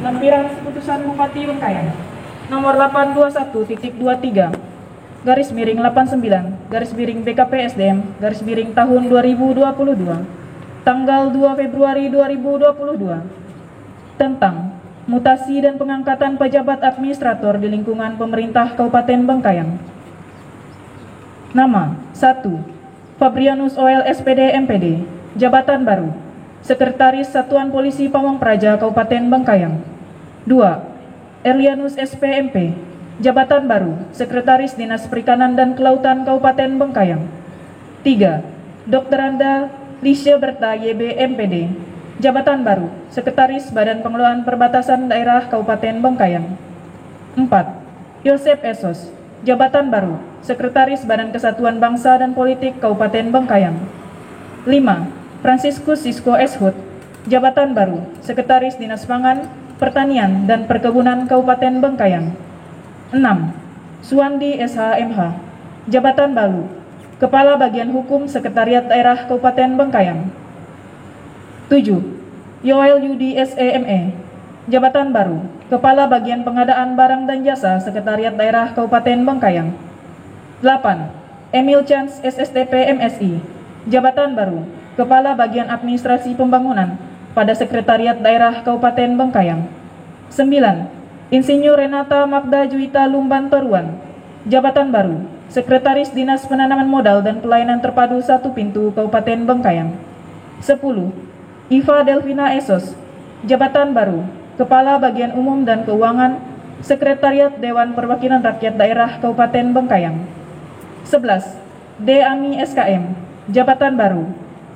Lampiran Keputusan Bupati Bengkayang nomor 821.23 garis miring 89 garis miring BKPSDM garis miring tahun 2022 tanggal 2 Februari 2022 tentang mutasi dan pengangkatan pejabat administrator di lingkungan pemerintah Kabupaten Bengkayang. Nama 1. Fabrianus OL SPD MPD, jabatan baru Sekretaris Satuan Polisi Pamong Praja Kabupaten Bengkayang. 2. Erlianus SPMP, jabatan baru Sekretaris Dinas Perikanan dan Kelautan Kabupaten Bengkayang. 3. Dr. Anda Lisha Berta YB MPD, jabatan baru Sekretaris Badan Pengelolaan Perbatasan Daerah Kabupaten Bengkayang. 4. Yosep Esos, jabatan baru Sekretaris Badan Kesatuan Bangsa dan Politik Kabupaten Bengkayang. 5. Franciscus Sisko Eshut, jabatan baru Sekretaris Dinas Pangan, Pertanian dan Perkebunan Kabupaten Bengkayang. 6. Suwandi SHMH, jabatan baru Kepala Bagian Hukum Sekretariat Daerah Kabupaten Bengkayang. 7. Yoel Yudi SEME, jabatan baru Kepala Bagian Pengadaan Barang dan Jasa Sekretariat Daerah Kabupaten Bengkayang. 8. Emil Chance SSTP MSI, jabatan baru Kepala Bagian Administrasi Pembangunan pada Sekretariat Daerah Kabupaten Bengkayang. 9. Insinyur Renata Magda Juwita Lumban Toruan, jabatan baru Sekretaris Dinas Penanaman Modal dan Pelayanan Terpadu Satu Pintu Kabupaten Bengkayang. 10. Iva Delvina Esos, jabatan baru Kepala Bagian Umum dan Keuangan Sekretariat Dewan Perwakilan Rakyat Daerah Kabupaten Bengkayang. 11. D. Ami SKM, jabatan baru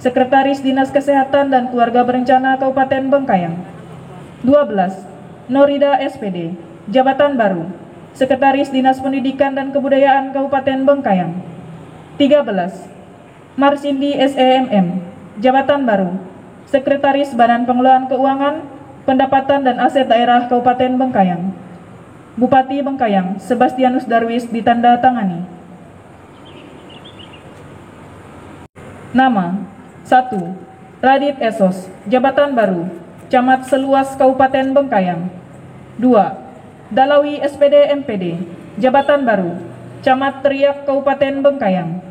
Sekretaris Dinas Kesehatan dan Keluarga Berencana Kabupaten Bengkayang. 12. Norida SPD, jabatan baru Sekretaris Dinas Pendidikan dan Kebudayaan Kabupaten Bengkayang. 13. Marsindi SEMM, jabatan baru Sekretaris Badan Pengelolaan Keuangan, Pendapatan dan Aset Daerah Kabupaten Bengkayang. Bupati Bengkayang Sebastianus Darwis ditanda tangani. Nama 1. Radit Esos, jabatan baru Camat Seluas Kabupaten Bengkayang. 2. Dalawi SPD MPD, jabatan baru Camat Teriak Kabupaten Bengkayang.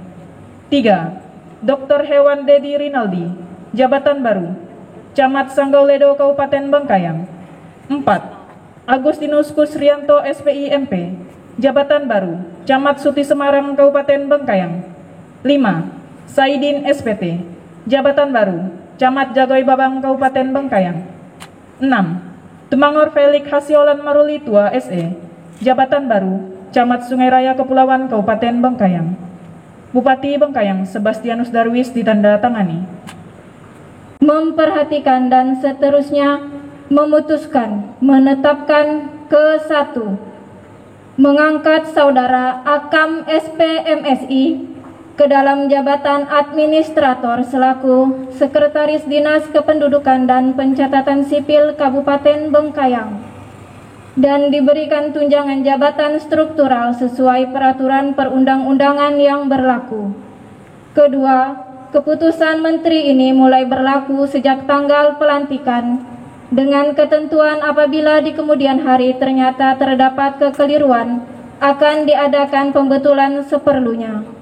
3. Dr. Hewan Dedi Rinaldi, jabatan baru Camat Sanggauledo Kabupaten Bengkayang. 4. Agustinus Kusrianto SPI MP, jabatan baru Camat Suti Semarang Kabupaten Bengkayang. 5. Saidin SPT, jabatan baru Camat Jagoy Babang Kabupaten Bengkayang. 6. Tumangor Felix Hasiolan Maruli Tua SE, jabatan baru Camat Sungai Raya Kepulauan Kabupaten Bengkayang. Bupati Bengkayang Sebastianus Darwis ditanda tangani. Memperhatikan dan seterusnya memutuskan menetapkan ke 1. Mengangkat Saudara Akam SPMSI ke dalam jabatan administrator selaku Sekretaris Dinas Kependudukan dan Pencatatan Sipil Kabupaten Bengkayang dan diberikan tunjangan jabatan struktural sesuai peraturan perundang-undangan yang berlaku. Kedua, keputusan Menteri ini mulai berlaku sejak tanggal pelantikan dengan ketentuan apabila di kemudian hari ternyata terdapat kekeliruan akan diadakan pembetulan seperlunya.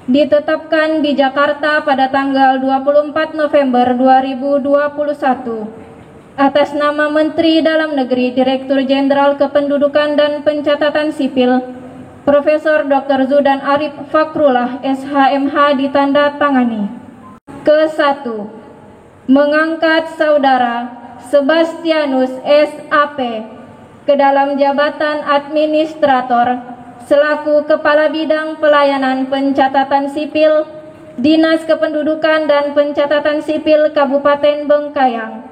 Ditetapkan di Jakarta pada tanggal 24 November 2021 atas nama Menteri Dalam Negeri Direktur Jenderal Kependudukan dan Pencatatan Sipil Profesor Dr. Zudan Arif Fakrullah SHMH ditanda tangani. Ke 1. Mengangkat Saudara Sebastianus SAP ke dalam jabatan administrator selaku Kepala Bidang Pelayanan Pencatatan Sipil Dinas Kependudukan dan Pencatatan Sipil Kabupaten Bengkayang,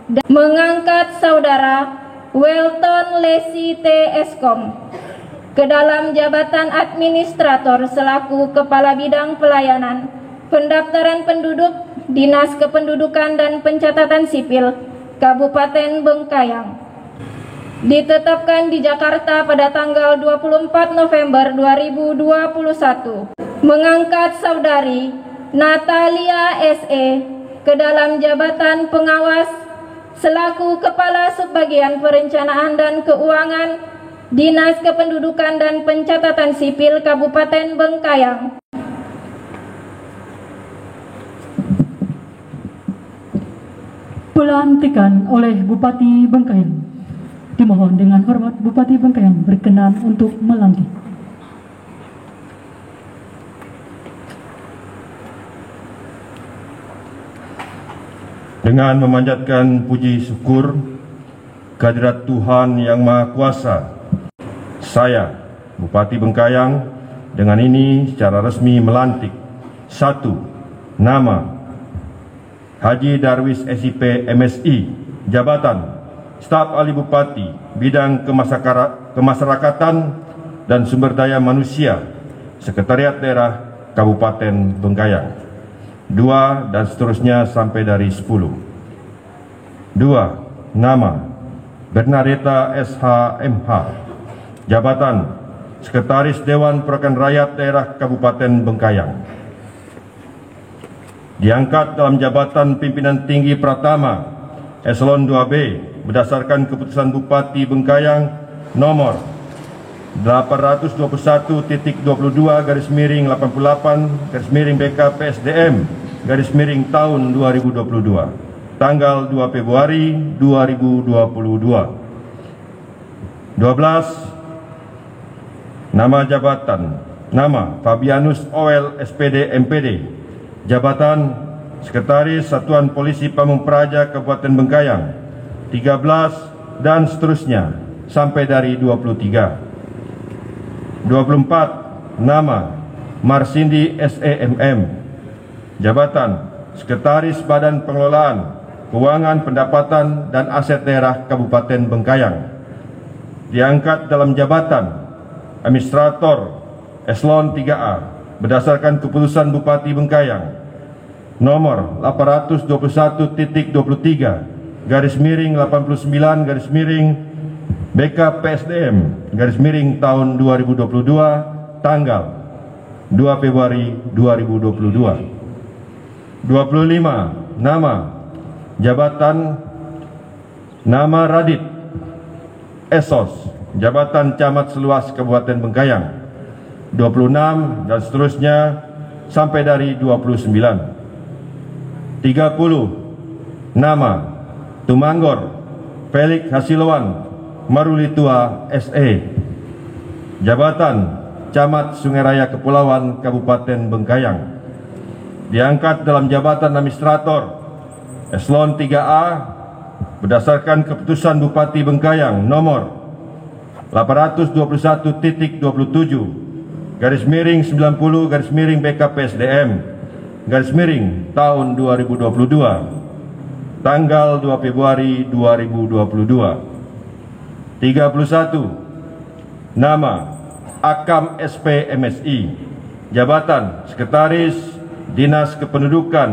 dan mengangkat Saudara Welton Lesi T. Eskom ke dalam jabatan administrator selaku Kepala Bidang Pelayanan Pendaftaran Penduduk Dinas Kependudukan dan Pencatatan Sipil Kabupaten Bengkayang. Ditetapkan di Jakarta pada tanggal 24 November 2021. Mengangkat Saudari Natalia SE ke dalam jabatan pengawas selaku Kepala Subbagian Perencanaan dan Keuangan Dinas Kependudukan dan Pencatatan Sipil Kabupaten Bengkayang. Pelantikan oleh Bupati Bengkayang. Dimohon dengan hormat Bupati Bengkayang berkenan untuk melantik. Dengan memanjatkan puji syukur kehadirat Tuhan Yang Maha Kuasa, saya, Bupati Bengkayang, dengan ini secara resmi melantik 1. Nama Haji Darwis SIP MSI, Jabatan Staf Ahli Bupati, Bidang Kemasyarakatan dan Sumber Daya Manusia, Sekretariat Daerah Kabupaten Bengkayang. 2 dan seterusnya sampai dari 10. 2. Nama Bernadetta SH MH, Jabatan Sekretaris Dewan Perwakilan Rakyat Daerah Kabupaten Bengkayang. Diangkat dalam jabatan pimpinan tinggi Pratama Eselon 2B berdasarkan keputusan Bupati Bengkayang nomor 822/88/BK-PSDM tahun 2022, tanggal 2 Februari 2022. 12. Nama jabatan. Nama Fabianus Oel SPD MPD, Jabatan Sekretaris Satuan Polisi Pamung Praja Kabupaten Bengkayang. 13 dan seterusnya sampai dari 23. 24. Nama Marsindi SEMM, Jabatan Sekretaris Badan Pengelolaan Keuangan Pendapatan dan Aset Daerah Kabupaten Bengkayang. Diangkat dalam jabatan Administrator Eselon 3A berdasarkan keputusan Bupati Bengkayang nomor 821/89/BK-PSDM tahun 2022, tanggal 2 Februari 2022. 25. Nama jabatan nama Radit Esos, Jabatan Camat Seluas Kabupaten Bengkayang. 26 dan seterusnya sampai dari 29. 30. Nama Tumanggor Felix Hasilawan Marulitua SE, Jabatan Camat Sungai Raya Kepulauan Kabupaten Bengkayang. Diangkat dalam jabatan Administrator Eselon 3A berdasarkan keputusan Bupati Bengkayang nomor 821/90/BK-PSDM tahun 2022, tanggal 2 Februari 2022. 31. Nama Akam SP MSI, Jabatan Sekretaris Dinas Kependudukan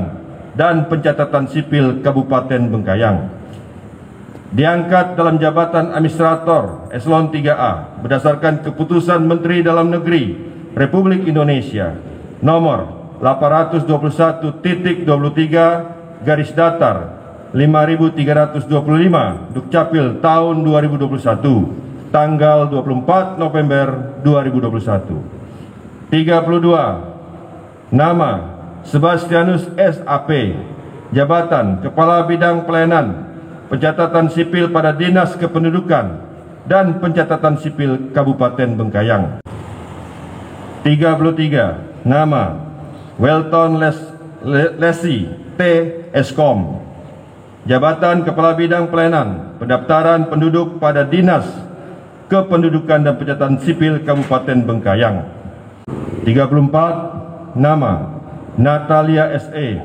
dan Pencatatan Sipil Kabupaten Bengkayang. Diangkat dalam jabatan Administrator Eselon 3A berdasarkan keputusan Menteri Dalam Negeri Republik Indonesia nomor 821/3-5325 Dukcapil tahun 2021, tanggal 24 November 2021. 32. Nama Sebastianus SAP, Jabatan Kepala Bidang Pelayanan Pencatatan Sipil pada Dinas Kependudukan dan Pencatatan Sipil Kabupaten Bengkayang. 33. Nama Welton Lesi T. Eskom, Jabatan Kepala Bidang Pelayanan Pendaftaran Penduduk pada Dinas Kependudukan dan Pencatatan Sipil Kabupaten Bengkayang. 34. Nama Natalia SE,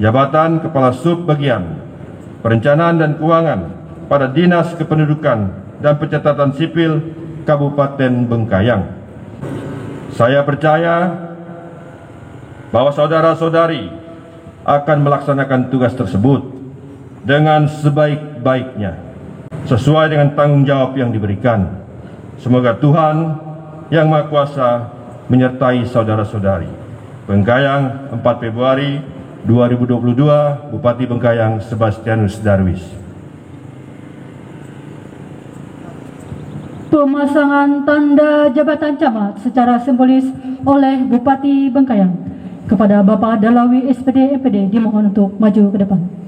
Jabatan Kepala Subbagian Perencanaan dan Keuangan pada Dinas Kependudukan dan Pencatatan Sipil Kabupaten Bengkayang. Saya percaya bahwa saudara-saudari akan melaksanakan tugas tersebut dengan sebaik-baiknya, sesuai dengan tanggung jawab yang diberikan. Semoga Tuhan Yang Maha Kuasa menyertai saudara-saudari. Bengkayang, 4 Februari 2022, Bupati Bengkayang Sebastianus Darwis. Pemasangan tanda jabatan camat secara simbolis oleh Bupati Bengkayang kepada Bapak Dalawi SPD MPD dimohon untuk maju ke depan.